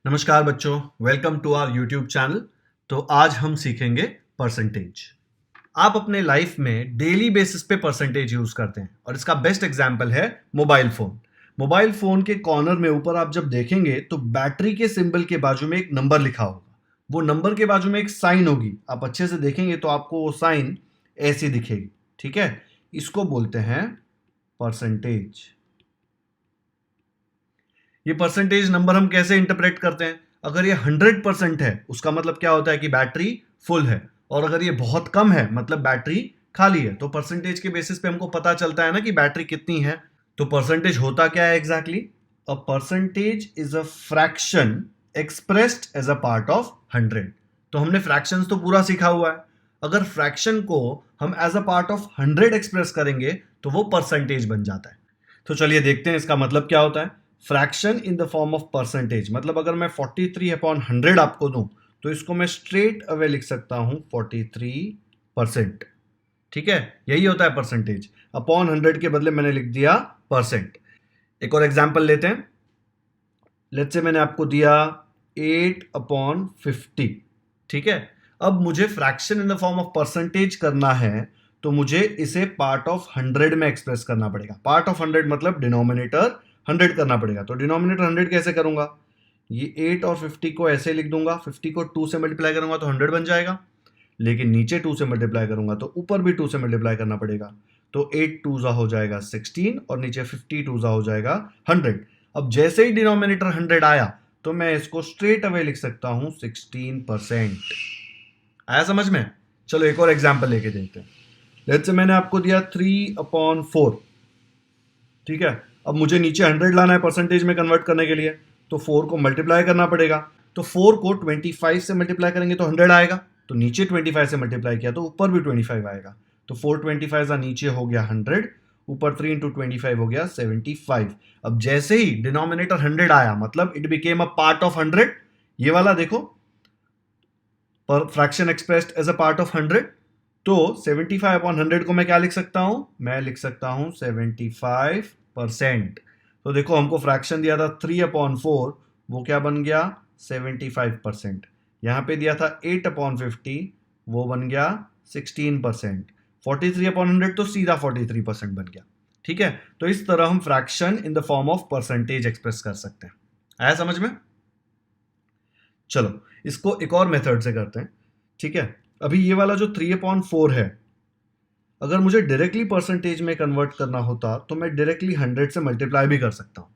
नमस्कार बच्चों, welcome to our YouTube channel. तो आज हम सीखेंगे परसेंटेज। आप अपने लाइफ में डेली बेसिस पे परसेंटेज यूज करते हैं और इसका बेस्ट एग्जांपल है मोबाइल फोन। मोबाइल फोन के कॉर्नर में ऊपर आप जब देखेंगे तो बैटरी के सिंबल के बाजू में एक नंबर लिखा होगा। वो नंबर के बाजू में एक साइन होगी। आप अच्छे से देखेंगे तो आपको वो साइन ऐसी दिखेगी। ठीक है, इसको बोलते हैं परसेंटेज। ये परसेंटेज नंबर हम कैसे इंटरप्रेट करते हैं? अगर ये 100% है उसका मतलब क्या होता है कि बैटरी फुल है, और अगर ये बहुत कम है मतलब बैटरी खाली है। तो परसेंटेज के बेसिस पे हमको पता चलता है ना कि बैटरी कितनी है। तो परसेंटेज होता क्या है exactly? A percentage is a fraction expressed as a part of 100। तो हमने फ्रैक्शंस तो पूरा सीखा हुआ है। अगर फ्रैक्शन को हम as a part of 100 express करेंगे तो वो परसेंटेज बन जाता है। तो चलिए देखते हैं इसका मतलब क्या होता है। Fraction in the form of percentage मतलब अगर मैं 43/100 आपको दूं तो इसको मैं स्ट्रेट अवे लिख सकता हूं 43%। ठीक है, यही होता है परसेंटेज। अपॉन 100 के बदले मैंने लिख दिया परसेंट। एक और एग्जांपल लेते हैं। लेट्स से मैंने आपको दिया 8/50। ठीक है, अब मुझे fraction in the form of percentage करना है तो मुझे इसे पार्ट ऑफ 100 में एक्सप्रेस करना पड़ेगा। पार्ट ऑफ 100 मतलब डिनोमिनेटर 100 करना पड़ेगा। तो डिनोमिनेटर 100 कैसे करूंगा? ये 8 और 50 को ऐसे लिख दूंगा। 50 को 2 से मल्टीप्लाई करूंगा तो 100 बन जाएगा, लेकिन नीचे 2 से मल्टीप्लाई करूंगा तो ऊपर भी 2 से मल्टीप्लाई करना पड़ेगा। तो 8 2 हो जाएगा 16 और नीचे 50 2 हो जाएगा 100। अब जैसे ही डिनोमिनेटर 100 आया तो मैं इसको स्ट्रेट अवे लिख सकता हूं 16%। आया समझ में? चलो एक और एग्जांपल लेके देखते हैं। लेट्स से मैंने आपको दिया 3/4। ठीक है, अब मुझे नीचे 100 लाना है परसेंटेज में कन्वर्ट करने के लिए, तो 4 को मल्टीप्लाई करना पड़ेगा। तो 4 को 25 से मल्टीप्लाई करेंगे तो 100 आएगा। तो नीचे 25 से मल्टीप्लाई किया तो ऊपर भी 25 आएगा। तो 425 नीचे हो गया 100, ऊपर 3 इंटू 25 हो गया 75। अब जैसे ही डिनोमिनेटर 100 आया मतलब it became a part of 100। ये वाला देखो, पर fraction expressed as a part of 100। तो 75/100 को मैं क्या लिख सकता हूं? मैं लिख सकता हूं 75%। तो देखो हमको फ्रैक्शन दिया था 3/4, वो क्या बन गया? 75%। यहां पे दिया था 8/50, वो बन गया 16%। 43/100 तो सीधा 43% बन गया। ठीक है, तो इस तरह हम fraction in the form of percentage express कर सकते हैं। आया समझ में? चलो इसको एक और मेथड से करते हैं। ठीक है, अभी ये वाला जो 3/4 है, अगर मुझे डायरेक्टली परसेंटेज में कन्वर्ट करना होता तो मैं डायरेक्टली 100 से मल्टीप्लाई भी कर सकता हूं।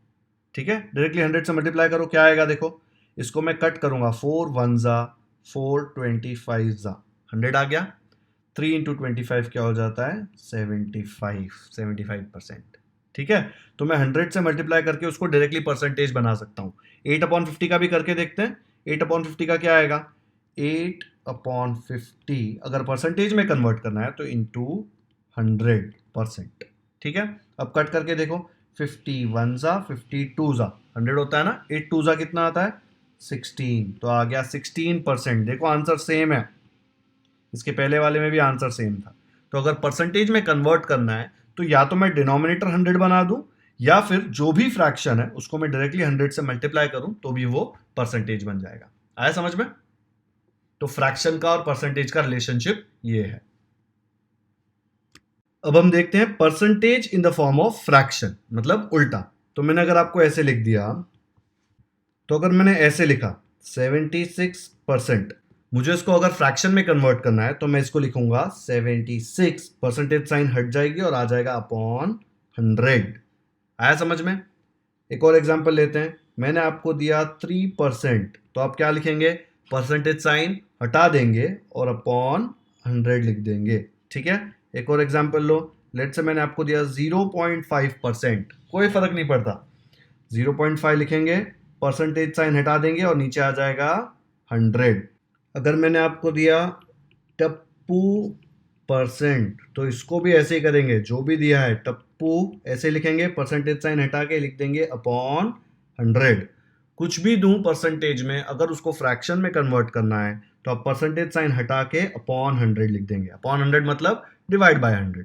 ठीक है, डायरेक्टली 100 से मल्टीप्लाई करो, क्या आएगा देखो। इसको मैं कट करूंगा, 4 1 जा 4 25 जा 100 आ गया। 3 इंटू 25 क्या हो जाता है? 75%। ठीक है, तो मैं 100 से मल्टीप्लाई करके उसको डायरेक्टली परसेंटेज बना सकता हूं। 8/50 का भी करके देखते हैं। 8/50 का क्या आएगा? 8/50 अगर परसेंटेज में कन्वर्ट करना है तो इंटू 100%। ठीक है, अब कट करके देखो, 51 जा 52 जा 100 होता है ना। 8 2 जा कितना आता है? 16। तो आ गया 16%। देखो आंसर सेम है, इसके पहले वाले में भी आंसर सेम था। तो अगर परसेंटेज में कन्वर्ट करना है तो या तो मैं डिनोमिनेटर 100 बना दूं, या फिर जो भी फ्रैक्शन है उसको मैं डायरेक्टली 100 से मल्टीप्लाई करूं तो भी वो परसेंटेज बन जाएगा। आया समझ में? तो फ्रैक्शन का और परसेंटेज का रिलेशनशिप ये है। अब हम देखते हैं percentage in the form of fraction, मतलब उल्टा। तो मैंने अगर आपको ऐसे लिख दिया, तो अगर मैंने ऐसे लिखा 76%, मुझे इसको अगर फ्रैक्शन में कन्वर्ट करना है तो मैं इसको लिखूंगा 76, परसेंटेज साइन हट जाएगी और आ जाएगा अपॉन 100। आया समझ में? एक और एग्जांपल लेते हैं। मैंने आपको दिया 3%, तो आप क्या लिखेंगे? परसेंटेज साइन हटा देंगे और अपॉन 100 लिख देंगे। ठीक है, एक और एग्जांपल लो। लेट से मैंने आपको दिया 0.5%, कोई फर्क नहीं पड़ता, 0.5 लिखेंगे, परसेंटेज साइन हटा देंगे और नीचे आ जाएगा 100। अगर मैंने आपको दिया टप्पू परसेंट, तो इसको भी ऐसे ही करेंगे। जो भी दिया है टप्पू ऐसे लिखेंगे, परसेंटेज साइन हटा के लिख देंगे अपॉन 100। कुछ भी दूं परसेंटेज में, अगर उसको फ्रैक्शन में कन्वर्ट करना है तो आप परसेंटेज साइन हटा के अपॉन 100 लिख देंगे। अपॉन 100 मतलब डिवाइड बाय 100।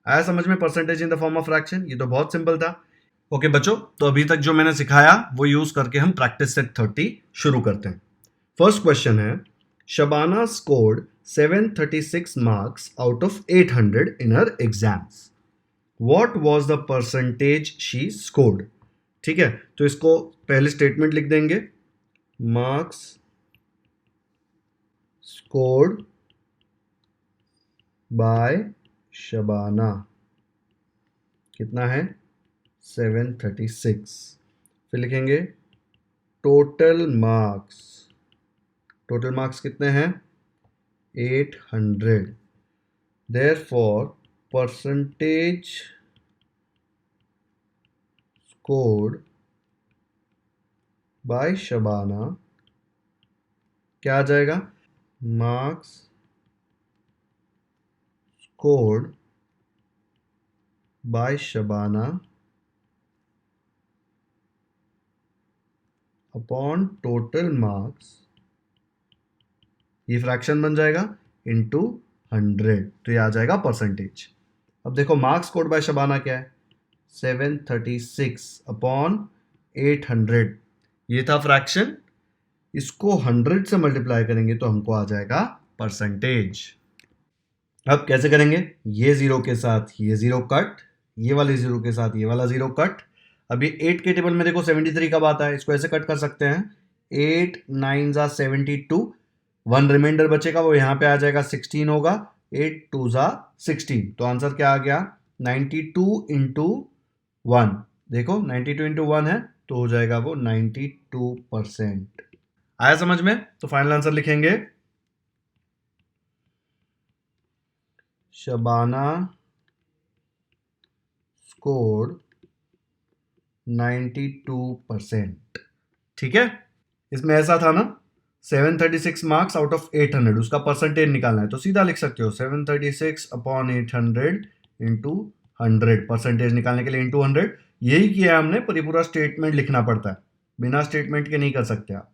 आया समझ में? Percentage in the form of fraction, ये तो बहुत सिंपल था। ओके बच्चों, तो अभी तक जो मैंने सिखाया वो यूज करके हम प्रैक्टिस सेट 30 शुरू करते हैं। फर्स्ट क्वेश्चन है, Shabana scored 736 marks out of 800 in her exams. What was the percentage she scored. ठीक है, तो इसको पहले स्टेटमेंट लिख देंगे, मार्क्स स्कोर्ड बाय शबाना कितना है 736। फिर लिखेंगे टोटल मार्क्स, टोटल मार्क्स कितने हैं 800। Therefore percentage scored by Shabana क्या आ जाएगा, marks scored by Shabana upon total marks, ये फ्रैक्शन बन जाएगा इनटू 100, तो ये आ जाएगा परसेंटेज। अब देखो मार्क्स स्कोर्ड बाय शबाना क्या है 736 अपॉन 800, ये था फ्रैक्शन, इसको 100 से मल्टीप्लाई करेंगे तो हमको आ जाएगा परसेंटेज। अब कैसे करेंगे, ये जीरो के साथ ये जीरो कट, ये वाले जीरो के साथ ये वाला जीरो कट। अभी 8 के टेबल में देखो 73 कब आता है, इसको ऐसे कट कर सकते हैं, 8 9 जा 72, 1 रिमाइंडर बचेगा वो यहाँ पे आ जाएगा 16 होगा, 8 2 जा 16, तो आंसर क्या आ गया 92 इंटू 1। देखो 92 इंटू 1 है तो हो जाएगा वो 92%। आया समझ में, तो फाइनल आंसर लिखेंगे, शबाना स्कोर्ड 92%। ठीक है, इसमें ऐसा था ना 736 मार्क्स आउट ऑफ 800, उसका परसेंटेज निकालना है तो सीधा लिख सकते हो 736 अपॉन 800 इंटू 100, परसेंटेज निकालने के लिए इंटू 100। यही किया हमने, पर ये पूरा स्टेटमेंट लिखना पड़ता है, बिना स्टेटमेंट के नहीं कर सकते आप।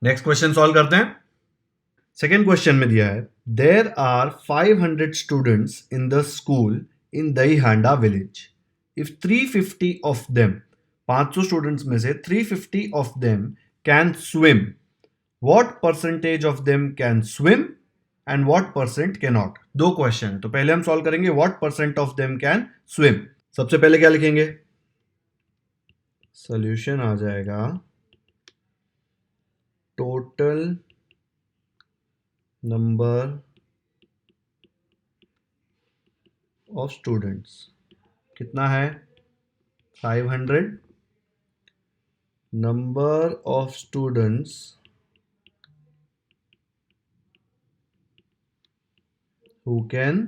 नेक्स्ट क्वेश्चन सॉल्व करते हैं। सेकेंड क्वेश्चन में दिया है, there are 500 students in the school in Dahihanda village. If 350 of them, 500 students में से 350 of them can swim, what percentage of them can swim and what percent can not. दो question है, तो पहले हम सॉल्व करेंगे what percent of them can swim. सबसे पहले क्या लिखेंगे, सॉल्यूशन आ जाएगा टोटल नंबर ऑफ स्टूडेंट्स कितना है 500, number of students who can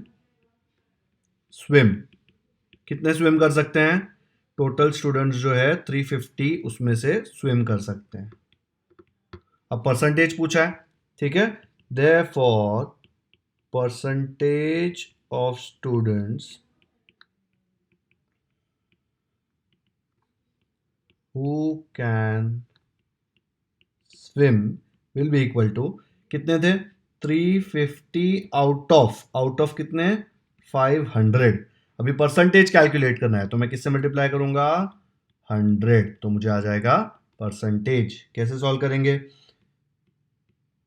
swim, कितने स्विम कर सकते हैं, टोटल स्टूडेंट्स जो है 350 उसमें से स्विम कर सकते हैं। अब परसेंटेज पूछा है, ठीक है, therefore percentage of students who can swim will be equal to, कितने थे 350 आउट ऑफ कितने 500। अभी परसेंटेज कैलकुलेट करना है तो मैं किससे मल्टीप्लाई करूंगा 100, तो मुझे आ जाएगा परसेंटेज। कैसे सॉल्व करेंगे,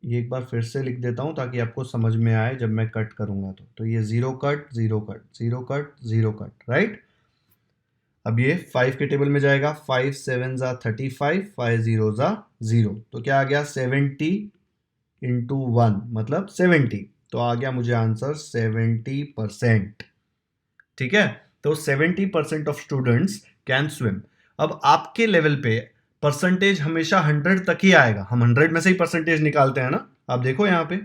ये एक बार फिर से लिख देता हूं ताकि आपको समझ में आए जब मैं कट करूंगा तो ये zero cut zero cut zero cut zero cut, right. अब ये 5 के टेबल में जाएगा, 5 7 जा 35, 5 0 जा 0, तो क्या आ गया 70 इंटू 1 मतलब 70, तो आ गया मुझे आंसर 70%। ठीक है, तो 70% ऑफ स्टूडेंट्स कैन स्विम। अब आपके लेवल पे परसेंटेज हमेशा 100 तक ही आएगा, हम 100 में से ही परसेंटेज निकालते हैं ना, आप देखो यहाँ पे।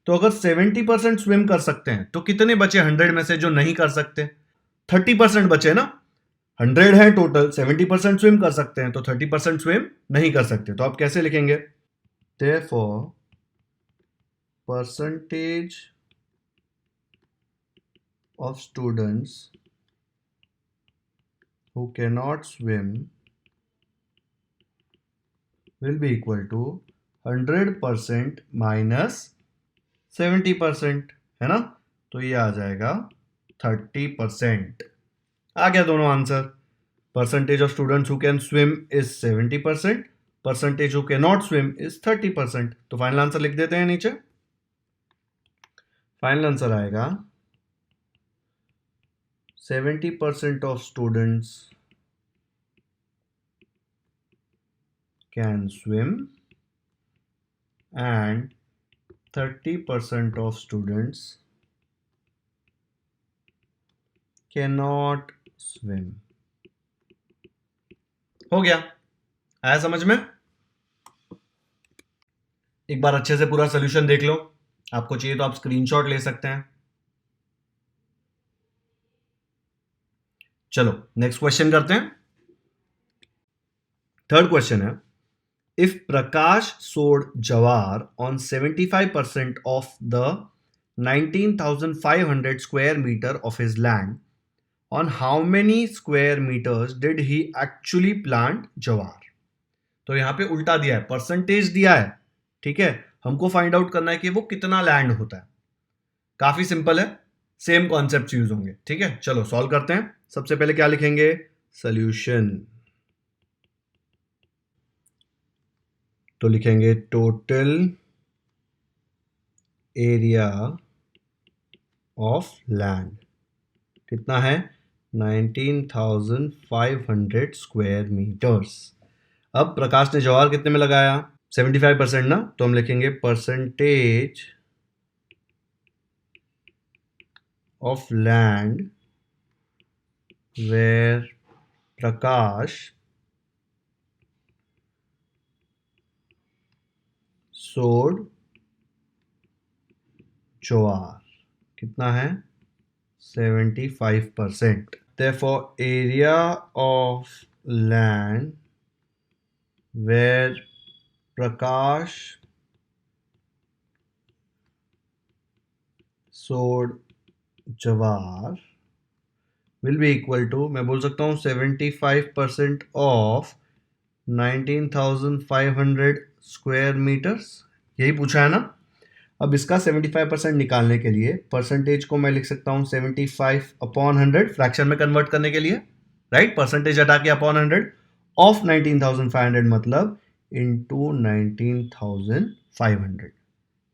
तो अगर 70% स्विम कर सकते हैं तो कितने बचे 100 में से जो नहीं कर सकते, 30% बचे ना। 100 है टोटल, 70% स्विम कर सकते हैं तो 30% स्विम नहीं कर सकते, तो आप कैसे लिखेंगे, therefore percentage of students who cannot swim will be equal to 100% minus 70%, है ना, तो ये आ जाएगा 30%। आ गया दोनों answer. Percentage of students who can swim is 70%. Percentage who cannot swim is 30%. तो फाइनल आंसर लिख देते हैं नीचे. फाइनल आंसर आएगा 70% of students can swim and 30% of students cannot swim. हो गया. आया समझ में? एक बार अच्छे से पूरा सोल्यूशन देख लो. आपको चाहिए तो आप स्क्रीनशॉट ले सकते हैं. चलो नेक्स्ट क्वेश्चन करते हैं. थर्ड क्वेश्चन है, if Prakash sowed jowar on 75% of the 19,500 square metre of his land, on how many square meters did he actually plant जवार. तो यहां पे उल्टा दिया है, परसेंटेज दिया है. ठीक है, हमको फाइंड आउट करना है कि वो कितना लैंड होता है. काफी सिंपल है, सेम कॉन्सेप्ट यूज होंगे. ठीक है, चलो सॉल्व करते हैं. सबसे पहले क्या लिखेंगे? सॉल्यूशन. तो लिखेंगे टोटल एरिया ऑफ लैंड कितना है? 19,500 स्क्वायर मीटर्स. अब प्रकाश ने जवाहर कितने में लगाया? 75% ना, तो हम लिखेंगे percentage of land where Prakash sowed जवार कितना है? 75%. Therefore, area of land where Prakash sowed jawar will be equal to, मैं बोल सकता हूँ 75% of 19,500 स्क्वायर मीटर्स. यही पूछा है ना. अब इसका 75% निकालने के लिए परसेंटेज को मैं लिख सकता हूं 75/100 फ्रैक्शन में कन्वर्ट करने के लिए. राइट, परसेंटेज हटा के अपॉन 100 ऑफ 19,500 मतलब इनटू 19,500.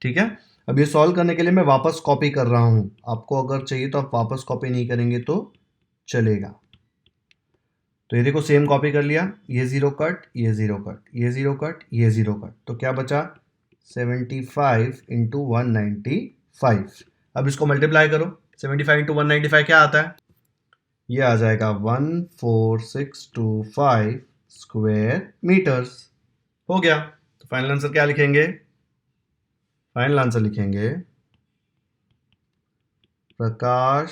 ठीक है, अब ये सॉल्व करने के लिए मैं वापस कॉपी कर रहा हूं. आपको अगर चाहिए तो आप वापस कॉपी नहीं करेंगे तो चलेगा. तो ये देखो सेम कॉपी कर लिया. ये जीरो कट, ये जीरो कट, ये जीरो कट, ये जीरो कट, तो क्या बचा? 75 इंटू 195. अब इसको मल्टीप्लाई करो. 75 इंटू 195 क्या आता है? ये आ जाएगा 14625 स्क्वायर मीटर्स. हो गया. तो फाइनल आंसर क्या लिखेंगे? फाइनल आंसर लिखेंगे प्रकाश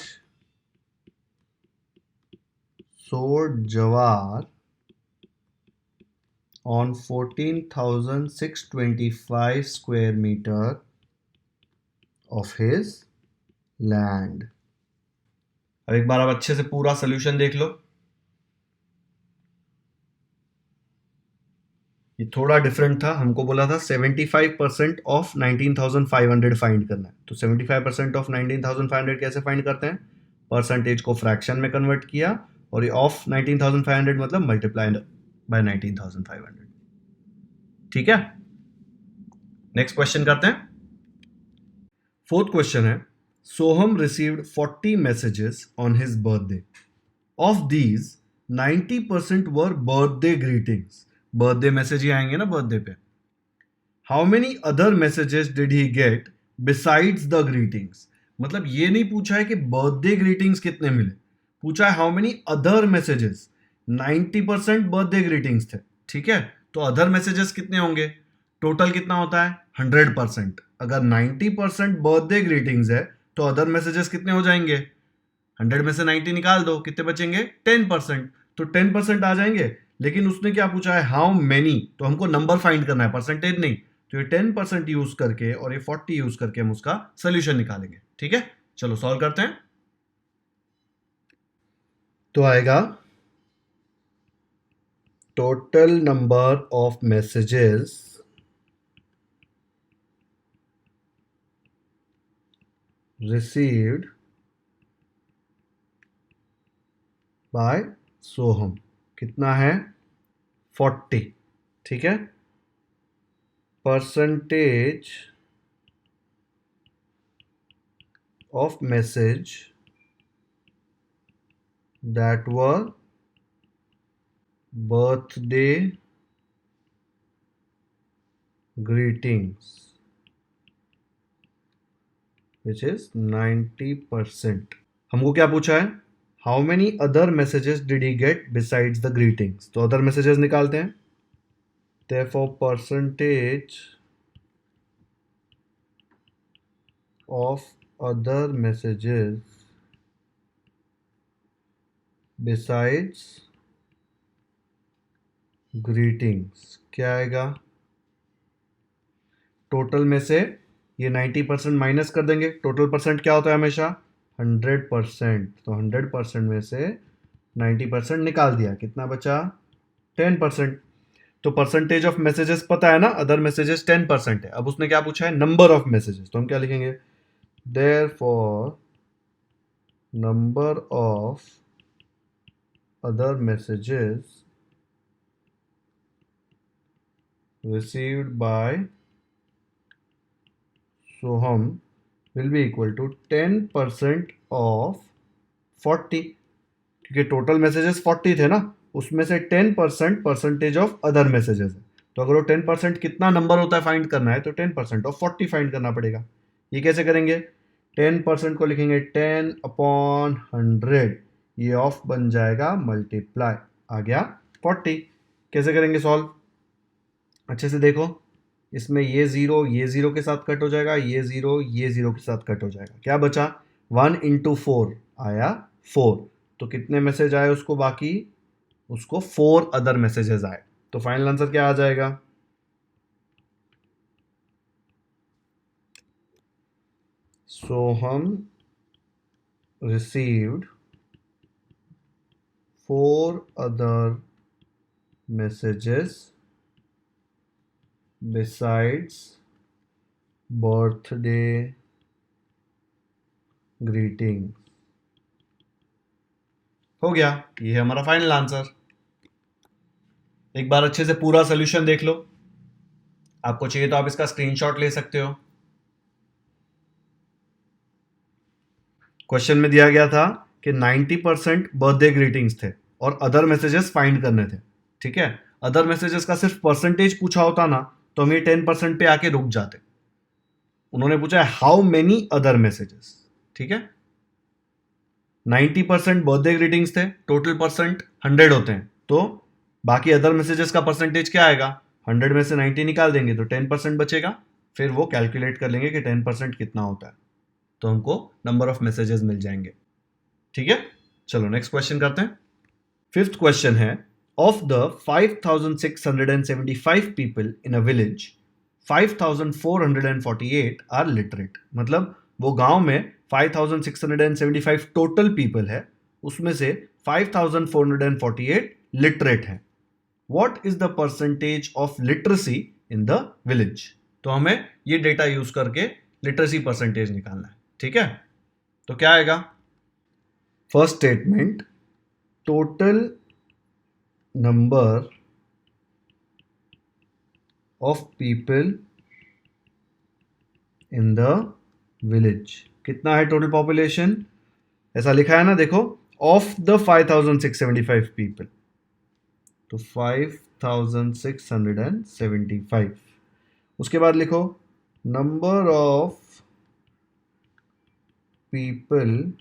सोड जवार on 14,625 square meter of his land. अब एक बार आप अच्छे से पूरा सोल्यूशन देख लो. ये थोड़ा डिफरेंट था. हमको बोला था 75% ऑफ 19,500 फाइंड करना है. तो 75% ऑफ 19,500 कैसे फाइंड करते हैं? परसेंटेज को फ्रैक्शन में कन्वर्ट किया और ये ऑफ 19,500 मतलब मल्टीप्लाइड बाय 19,500. ठीक है, नेक्स्ट क्वेश्चन करते हैं. फोर्थ क्वेश्चन है, Soham received 40 messages on his birthday. Of these 90% were birthday greetings. Birthday message ही आएंगे ना बर्थडे पे. How many other messages did he get besides the greetings. मतलब ये नहीं पूछा है कि बर्थडे ग्रीटिंग्स कितने मिले, पूछा है how many other messages. 90% birthday greetings थे. ठीक है, तो अदर मैसेजेस कितने होंगे? टोटल कितना होता है? 100%. अगर 90% बर्थडे ग्रीटिंग्स है तो अदर मैसेजेस कितने हो जाएंगे? 100 में से 90 निकाल दो, कितने बचेंगे? 10%. तो 10% आ जाएंगे. लेकिन उसने क्या पूछा है? How many. तो हमको नंबर फाइंड करना है, परसेंटेज नहीं. तो ये 10% यूज करके और ये 40 यूज करके हम उसका सोल्यूशन निकालेंगे. ठीक है, चलो सॉल्व करते हैं. तो आएगा total number of messages received by Soham. कितना है 40, ठीक है। Percentage of message that were birthday greetings which is 90%। हमको क्या पूछा है, how many other messages did he get besides the greetings. तो अदर मैसेजेस निकालते हैं। therefore percentage of other messages besides greetings क्या आएगा, टोटल में से ये 90% माइनस कर देंगे। टोटल परसेंट क्या होता है हमेशा 100%, तो 100% में से 90% निकाल दिया, कितना बचा 10%। तो परसेंटेज ऑफ मैसेजेस पता है ना, अदर मैसेजेस 10% है। अब उसने क्या पूछा है, नंबर ऑफ मैसेजेस, तो हम क्या लिखेंगे, therefore number of other messages received by Soham will be equal to 10% of 40, क्योंकि टोटल मैसेजेस 40 थे ना, उसमें से 10% परसेंटेज ऑफ अदर मैसेजेस है। तो अगर वो 10% कितना नंबर होता है फाइंड करना है, तो 10% ऑफ 40 फाइंड करना पड़ेगा। ये कैसे करेंगे, 10% को लिखेंगे 10/100, ये ऑफ बन जाएगा मल्टीप्लाई, आ गया 40। कैसे करेंगे सॉल्व, अच्छे से देखो, इसमें ये ज़ीरो के साथ कट हो जाएगा, ये ज़ीरो के साथ कट हो जाएगा, क्या बचा 1 × 4 आया 4। तो कितने मैसेज आए उसको, बाकी उसको 4 अदर मैसेजेस आए। तो फाइनल आंसर क्या आ जाएगा, सोहम received 4 other messages besides birthday greetings। हो गया, ये है हमारा फाइनल आंसर। एक बार अच्छे से पूरा सोल्यूशन देख लो, आपको चाहिए तो आप इसका स्क्रीनशॉट ले सकते हो। क्वेश्चन में दिया गया था कि 90% बर्थडे ग्रीटिंग्स थे और अदर मैसेजेस फाइंड करने थे, ठीक है। अदर मैसेजेस का सिर्फ परसेंटेज पूछा होता ना, तो हम ये 10% पे आके रुक जाते। उन्होंने पूछा है हाउ मेनी अदर मैसेजेस, ठीक है। 90% बर्थडे ग्रीटिंग्स थे, टोटल परसेंट 100 होते हैं, तो बाकी अदर मैसेजेस का परसेंटेज क्या आएगा, 100 में से 90 निकाल देंगे तो 10% बचेगा। फिर वो कैलकुलेट कर लेंगे कि 10% कितना होता है, तो हमको नंबर ऑफ मैसेजेस मिल जाएंगे, ठीक है। चलो नेक्स्ट क्वेश्चन करते हैं। फिफ्थ क्वेश्चन है, of the 5675 people in a village 5448 are literate. मतलब वो गांव में 5675 टोटल पीपल है, उसमें से 5448 लिटरेट है। What is the percentage of literacy in the village. तो हमें ये डेटा यूज करके लिटरेसी परसेंटेज निकालना है, ठीक है। तो क्या आएगा, first statement, total number of people in the village, कितना है टोटल पॉपुलेशन, ऐसा लिखा है ना, देखो, ऑफ द 5675 पीपल, तो 5675। उसके बाद लिखो number of people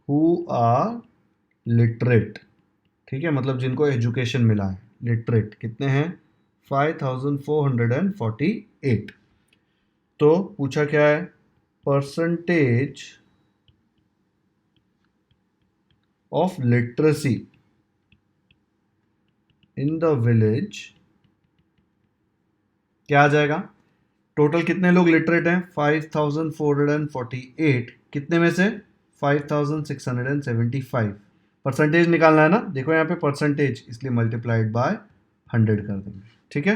who are literate, ठीक है, मतलब जिनको एजुकेशन मिला है, लिटरेट कितने हैं 5448। तो पूछा क्या है, percentage of literacy in the village क्या आ जाएगा, टोटल कितने लोग लिटरेट हैं 5448, कितने में से 5675। परसेंटेज निकालना है ना, देखो यहाँ पे परसेंटेज, इसलिए मल्टीप्लाइड बाय 100 कर देंगे, ठीक है।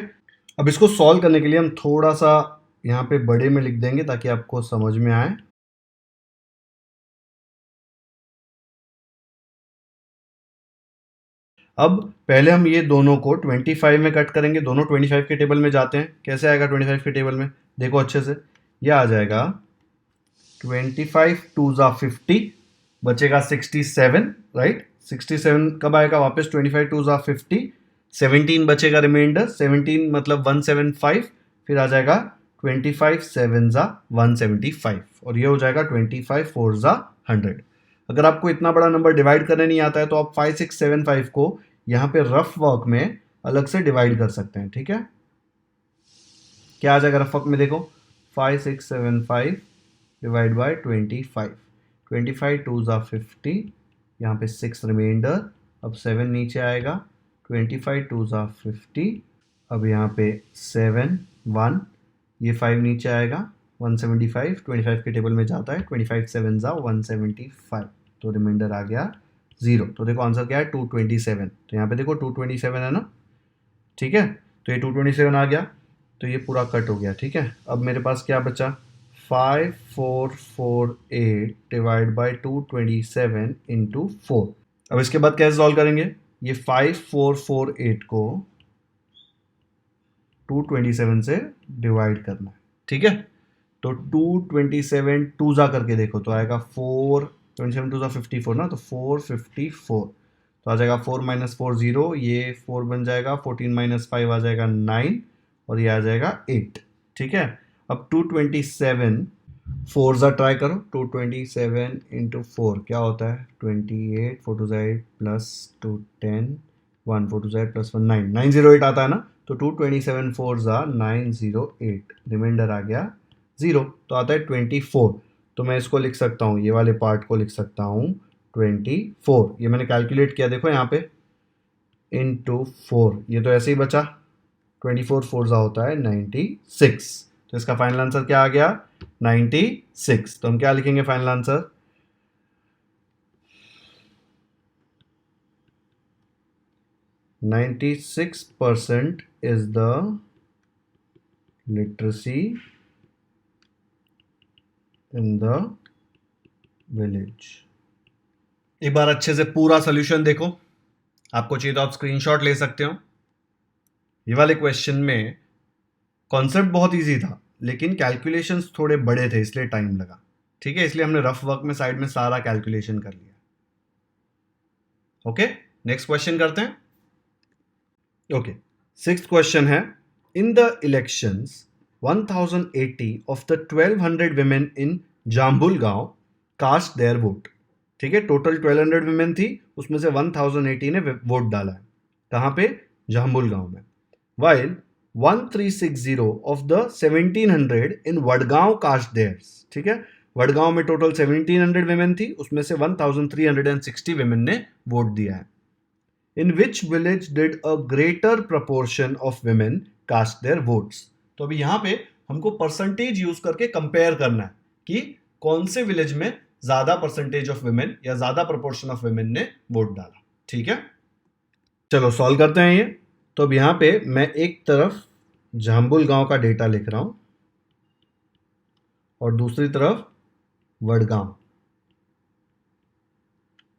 अब इसको सॉल्व करने के लिए हम थोड़ा सा यहाँ पे बड़े में लिख देंगे ताकि आपको समझ में आए। अब पहले हम ये दोनों को 25 में कट करेंगे, दोनों 25 के टेबल में जाते हैं। कैसे आएगा 25 के टेबल में, देखो अच्छे से, ये आ जाएगा 25 टू ज़ा 50, बचेगा 67, राइट। 67 कब आएगा वापस, 25 टू ज़ा 50, 17 बचेगा रिमाइंडर, 17 मतलब 175, फिर आ जाएगा 25 7 ज़ा 175, और ये हो जाएगा 25 4 ज़ा 100। अगर आपको इतना बड़ा नंबर डिवाइड करने नहीं आता है तो आप 5675 को यहाँ पे रफ वर्क में अलग से डिवाइड कर सकते हैं, ठीक है। क्या आ जाएगा रफ वर्क में, देखो 5675 डिवाइड बाय 25, 25 टू ज़ा 50, यहाँ पे 6 रिमाइंडर, अब 7 नीचे आएगा, 25 टू ज़ा 50, अब यहाँ पे 7 1, ये 5 नीचे आएगा, 175 25 के टेबल में जाता है, 25 7 ज़ा 175, तो रिमाइंडर आ गया 0। तो देखो आंसर क्या है 227, तो यहाँ पे देखो 227 है ना, ठीक है। तो ये 227 आ गया, तो ये पूरा कट हो गया, ठीक है। अब मेरे पास क्या बचा, 5448 डिवाइड बाई 227 इंटू 4। अब इसके बाद कैसे सॉल्व करेंगे, ये 5448 को 227 से डिवाइड करना है, ठीक है। तो 227 टू जा करके देखो तो आएगा 4, 27 टू जा 54 ना, तो 454, तो आ जाएगा 4 माइनस 4 0, ये 4 बन जाएगा, 14 माइनस 5 आ जाएगा 9, और ये आ जाएगा 8, ठीक है। अब 227 4 ज़ा ट्राई करो, 227 इंटू 4 क्या होता है, 28, 4 टू ज़ा 8 प्लस 2 10, 1 4 टू ज़ा 8 प्लस 1 9, 908 आता है ना, तो 227 4 ज़ा 908, रिमाइंडर आ गया 0, तो आता है 24। तो मैं इसको लिख सकता हूँ, ये वाले पार्ट को लिख सकता हूँ 24, ये मैंने कैलकुलेट किया देखो यहाँ पे, इंटू 4, ये तो ऐसे ही बचा, 24 4 ज़ा होता है 96, तो इसका फाइनल आंसर क्या आ गया 96। तो हम क्या लिखेंगे final answer, 96% is the literacy in the village। एक बार अच्छे से पूरा सोल्यूशन देखो, आपको चाहिए तो आप स्क्रीनशॉट ले सकते हो। ये वाले क्वेश्चन में कॉन्सेप्ट बहुत इजी था, लेकिन कैलकुलेशंस थोड़े बड़े थे इसलिए टाइम लगा, ठीक है। इसलिए हमने रफ वर्क में साइड में सारा कैलकुलेशन कर लिया। ओके, नेक्स्ट क्वेश्चन करते हैं। ओके, सिक्स्थ क्वेश्चन है, in the elections 1080 of the 1200 women इन जाम्बुल गांव कास्ट देयर वोट, ठीक है। टोटल 1200 women थी, उसमें से 1080 ने वोट डाला है, कहाँ पे, जाम्बुल गांव में। While 1360 of the 1700 in Vadgaon cast theirs, ठीक है। वडगांव में टोटल 1700 women थी, उसमें से 1360 women ने वोट दिया है। In which village did a greater proportion of women cast their votes? तो अभी यहां पे हमको परसेंटेज यूज करके कंपेयर करना है कि कौन से विलेज में ज्यादा परसेंटेज ऑफ वुमेन या ज्यादा प्रोपोर्शन ऑफ वुमेन ने वोट डाला, ठीक है। चलो सॉल्व करते हैं ये। तो अब यहां पे मैं एक तरफ जाम्बुल गांव का डेटा लिख रहा हूं और दूसरी तरफ वडगांव,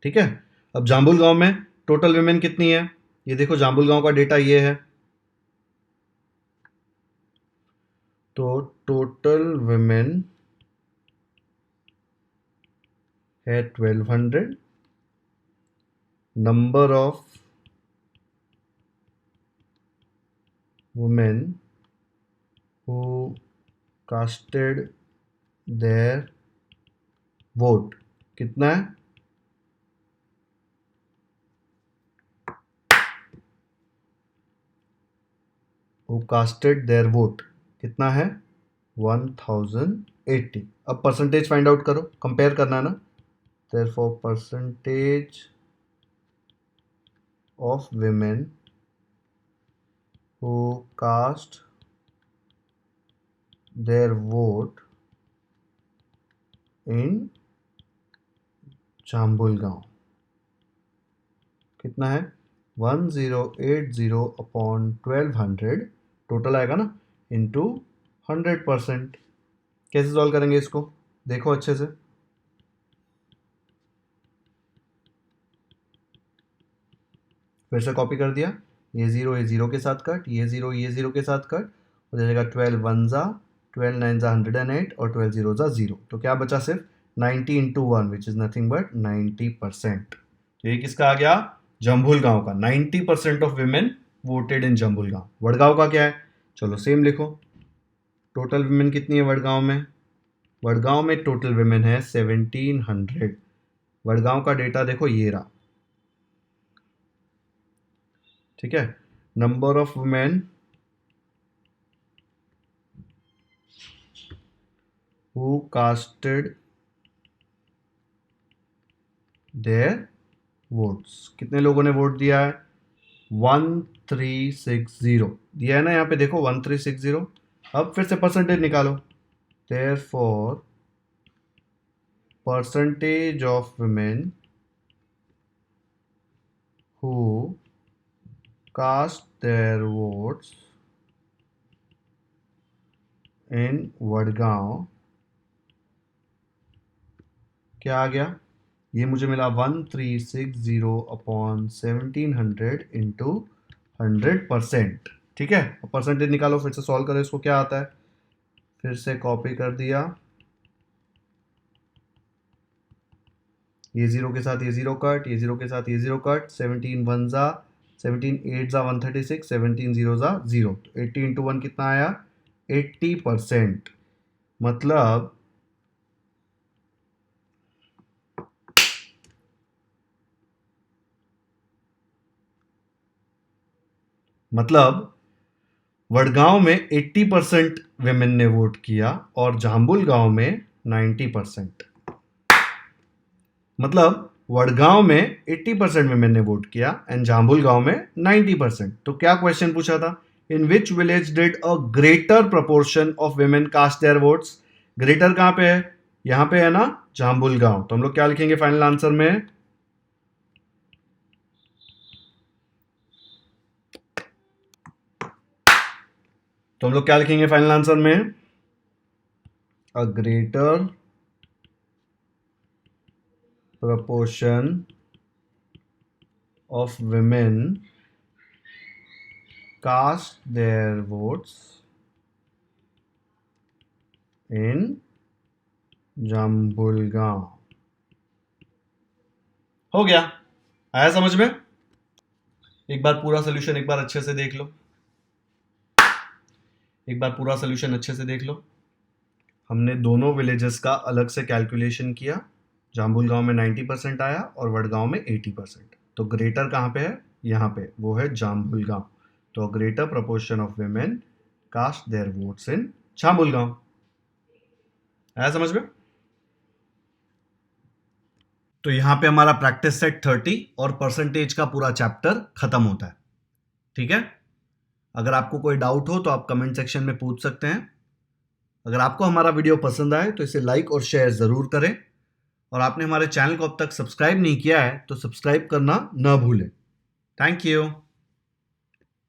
ठीक है। अब जाम्बुल गांव में टोटल वुमेन कितनी है, ये देखो जाम्बुल गांव का डेटा ये है, तो टोटल वुमेन है 1200, number of women who casted their vote कितना है, हु कास्टेड देयर वोट कितना है 1080। अब परसेंटेज फाइंड आउट करो, कंपेयर करना है ना, therefore percentage of women who cast their vote in जाम्बुल गांव कितना है 1080 अपॉन 1200, टोटल आएगा ना, इंटू 100%। कैसे सॉल्व करेंगे इसको, देखो अच्छे से, फिर से कॉपी कर दिया, ये जीरो के साथ कट, ये जीरो के साथ कट, हो जाएगा 12 वन ज़ा 12 नाइन ज़ा 108 और 12 जीरो ज़ा 0। तो क्या बचा सिर्फ 90 into 1 which is nothing but 90%। तो ये किसका आ गया? जम्भुल गांव का। 90% ऑफ विमेन वोटेड इन जम्भुल गांव। वडगांव का क्या है? चलो सेम लिखो। टोटल विमेन कितनी है वडगांव में? वडगांव में टोटल विमेन है 1700। वडगांव का डेटा देखो ये रहा, ठीक है। Number of women who casted there votes. कितने लोगों ने वोट दिया है? 1360 दिया है ना यहाँ पे, देखो 1360। अब फिर से परसेंटेज निकालो। Therefore percentage of women who cast their votes in Vadgaon क्या आ गया? ये मुझे मिला 1360 अपॉन 1700 इंटू 100%, ठीक है। अब परसेंटेज निकालो, फिर से सॉल्व करो इसको, क्या आता है? फिर से कॉपी कर दिया, ये जीरो के साथ ये जीरो कट, ये जीरो के साथ ये जीरो कट, 17 वन ज़ा 17 एट ज़ा 136, 17 जीरो ज़ा 0। 80 इंटू 1 कितना आया? 80%। मतलब वडगांव में 80% वेमेन ने वोट किया और जाम्बुल गांव में 90%। मतलब वडगांव में 80% वेमेन ने वोट किया एंड जाम्बुल गांव में 90%। तो क्या क्वेश्चन पूछा था? In which village did a greater proportion of women cast their votes. Greater कहां पे है? यहां पे है ना, जाम्बुल गांव। तो हम लोग क्या लिखेंगे फाइनल आंसर में? तो हम लोग क्या लिखेंगे फाइनल आंसर में? A greater proportion of women cast their votes in जम्बुलगांव। हो गया? आया समझ में? एक बार पूरा सोल्यूशन एक बार अच्छे से देख लो, एक बार पूरा सोल्यूशन अच्छे से देख लो। हमने दोनों विलेजेस का अलग से कैलकुलेशन किया। जाम्बुल गांव में 90% आया और वडगांव में 80%। तो ग्रेटर कहाँ पे है? यहाँ पे, वो है जाम्बुल गांव। तो greater proportion of women cast their votes in Jambul गांव। आया समझ में? तो यहाँ पे हमारा प्रैक्टिस सेट 30 और परसेंटेज का पूरा चैप्टर खत्म होता है, ठीक है। अगर आपको कोई डाउट हो तो आप कमेंट सेक्शन में पूछ सकते हैं। अगर आपको हमारा वीडियो पसंद आए तो इसे लाइक और शेयर जरूर करें, और आपने हमारे चैनल को अब तक सब्सक्राइब नहीं किया है तो सब्सक्राइब करना न भूलें। Thank you.